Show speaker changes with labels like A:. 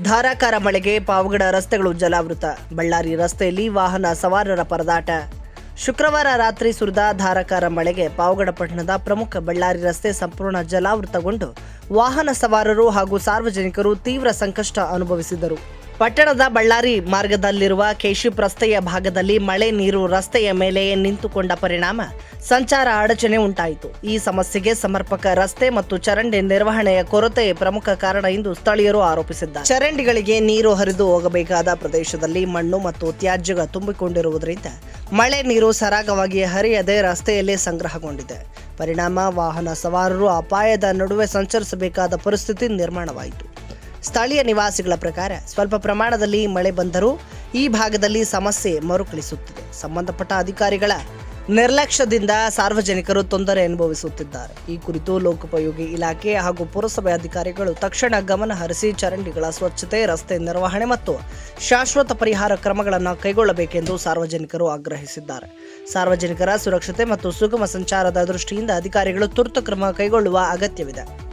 A: ಧಾರಾಕಾರ ಮಳೆಗೆ ಪಾವಗಡ ರಸ್ತೆಗಳು ಜಲಾವೃತ. ಬಳ್ಳಾರಿ ರಸ್ತೆಯಲ್ಲಿ ವಾಹನ ಸವಾರರ ಪರದಾಟ. ಶುಕ್ರವಾರ ರಾತ್ರಿ ಸುರಿದ ಧಾರಾಕಾರ ಮಳೆಗೆ ಪಾವಗಡ ಪಟ್ಟಣದ ಪ್ರಮುಖ ಬಳ್ಳಾರಿ ರಸ್ತೆ ಸಂಪೂರ್ಣ ಜಲಾವೃತಗೊಂಡು ವಾಹನ ಸವಾರರು ಹಾಗೂ ಸಾರ್ವಜನಿಕರು ತೀವ್ರ ಸಂಕಷ್ಟ ಅನುಭವಿಸಿದರು. ಪಟ್ಟಣದ ಬಳ್ಳಾರಿ ಮಾರ್ಗದಲ್ಲಿರುವ ಕೇಶಿಪ್ ರಸ್ತೆಯ ಭಾಗದಲ್ಲಿ ಮಳೆ ನೀರು ರಸ್ತೆಯ ಮೇಲೆ ನಿಂತುಕೊಂಡ ಪರಿಣಾಮ ಸಂಚಾರ ಅಡಚಣೆ ಉಂಟಾಯಿತು. ಈ ಸಮಸ್ಯೆಗೆ ಸಮರ್ಪಕ ರಸ್ತೆ ಮತ್ತು ಚರಂಡಿ ನಿರ್ವಹಣೆಯ ಕೊರತೆ ಪ್ರಮುಖ ಕಾರಣ ಎಂದು ಸ್ಥಳೀಯರು ಆರೋಪಿಸಿದ್ದಾರೆ. ಚರಂಡಿಗಳಿಗೆ ನೀರು ಹರಿದು ಹೋಗಬೇಕಾದ ಪ್ರದೇಶದಲ್ಲಿ ಮಣ್ಣು ಮತ್ತು ತ್ಯಾಜ್ಯ ತುಂಬಿಕೊಂಡಿರುವುದರಿಂದ ಮಳೆ ನೀರು ಸರಾಗವಾಗಿ ಹರಿಯದೆ ರಸ್ತೆಯಲ್ಲೇ ಸಂಗ್ರಹಗೊಂಡಿದೆ. ಪರಿಣಾಮ ವಾಹನ ಸವಾರರು ಅಪಾಯದ ನಡುವೆ ಸಂಚರಿಸಬೇಕಾದ ಪರಿಸ್ಥಿತಿ ನಿರ್ಮಾಣವಾಯಿತು. ಸ್ಥಳೀಯ ನಿವಾಸಿಗಳ ಪ್ರಕಾರ ಸ್ವಲ್ಪ ಪ್ರಮಾಣದಲ್ಲಿ ಮಳೆ ಬಂದರೂ ಈ ಭಾಗದಲ್ಲಿ ಸಮಸ್ಯೆ ಮರುಕಳಿಸುತ್ತಿದೆ. ಸಂಬಂಧಪಟ್ಟ ಅಧಿಕಾರಿಗಳ ನಿರ್ಲಕ್ಷ್ಯದಿಂದ ಸಾರ್ವಜನಿಕರು ತೊಂದರೆ ಅನುಭವಿಸುತ್ತಿದ್ದಾರೆ. ಈ ಕುರಿತು ಲೋಕೋಪಯೋಗಿ ಇಲಾಖೆ ಹಾಗೂ ಪುರಸಭೆ ಅಧಿಕಾರಿಗಳು ತಕ್ಷಣ ಗಮನ ಹರಿಸಿ ಚರಂಡಿಗಳ ಸ್ವಚ್ಛತೆ, ರಸ್ತೆ ನಿರ್ವಹಣೆ ಮತ್ತು ಶಾಶ್ವತ ಪರಿಹಾರ ಕ್ರಮಗಳನ್ನು ಕೈಗೊಳ್ಳಬೇಕೆಂದು ಸಾರ್ವಜನಿಕರು ಆಗ್ರಹಿಸಿದ್ದಾರೆ. ಸಾರ್ವಜನಿಕರ ಸುರಕ್ಷತೆ ಮತ್ತು ಸುಗಮ ಸಂಚಾರದ ದೃಷ್ಟಿಯಿಂದ ಅಧಿಕಾರಿಗಳು ತುರ್ತು ಕ್ರಮ ಕೈಗೊಳ್ಳುವ ಅಗತ್ಯವಿದೆ.